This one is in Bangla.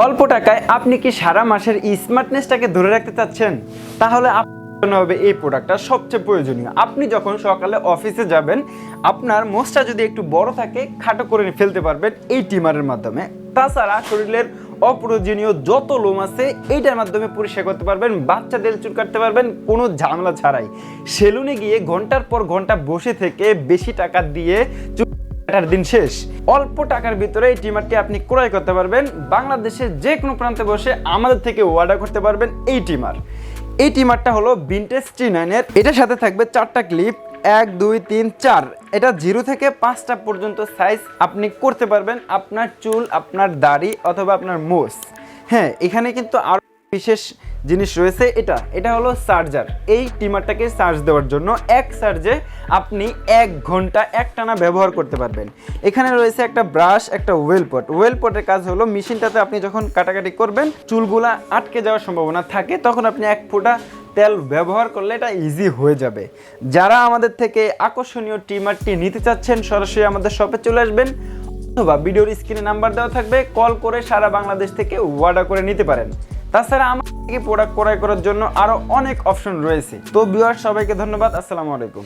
অল্প টাকায় আপনি কি সারা মাসের স্মার্টনেসটাকে ধরে রাখতে চাচ্ছেন? তাহলে আপনার জন্য হবে এই প্রোডাক্টটা সবচেয়ে প্রয়োজনীয়। আপনি যখন সকালে অফিসে যাবেন, আপনার মোচটা যদি একটু বড় থাকে, খাটো করে ফেলতে পারবেন এই ট্রিমারের মাধ্যমে। তাছাড়া শরীরের অপ্রয়োজনীয় যত লোম আছে এইটার মাধ্যমে পরিষ্কার করতে পারবেন, বাচ্চাদের চুল কাটতে পারবেন কোনো ঝামেলা ছাড়াই। সেলুনে গিয়ে ঘন্টার পর ঘন্টা বসে থেকে বেশি টাকা দিয়ে দিন শেষ। অল্প টাকার ভিতরে এই ট্রিমারটি আপনি ক্রয় করতে পারবেন। বাংলাদেশের যে কোনো প্রান্তে বসে আমাদের থেকে অর্ডার করতে পারবেন এই ট্রিমার। এই ট্রিমারটা হলো ভিনটেজ T9 এর। এটার সাথে থাকবে 4টা ক্লিপ, 1 2 3 4। এটা 0 থেকে 5টা পর্যন্ত সাইজ আপনি করতে পারবেন আপনার চুল, আপনার দাড়ি অথবা আপনার মোচ। হ্যাঁ, এখানে কিন্তু আরো বিশেষ জিনিস রয়েছে। এটা হলো চার্জার। এই ট্রিমারটাকে চার্জ দেওয়ার জন্য এক চার্জে আপনি 1 ঘন্টা একটানা ব্যবহার করতে পারবেন। এখানে রয়েছে একটা ব্রাশ, একটা ওয়েল পটের কাজ হলো মেশিনটাতে আপনি যখন কাটাকাটি করবেন চুলগুলা আটকে যাওয়ার সম্ভাবনা থাকে, তখন আপনি 1 ফোঁটা তেল ব্যবহার করলে এটা ইজি হয়ে যাবে। যারা আমাদের থেকে আকর্ষণীয় ট্রিমারটি নিতে চাচ্ছেন সরাসরি আমাদের শপে চলে আসবেন, অথবা ভিডিওর স্ক্রিনে নাম্বার দেওয়া থাকবে, কল করে সারা বাংলাদেশ থেকে অর্ডার করে নিতে পারেন। তাছাড়া আমার থেকে প্রোডাক্ট ক্রয় করার জন্য আরো অনেক অপশন রয়েছে। তো ভিউয়ার্স, সবাইকে ধন্যবাদ। আসসালামু আলাইকুম।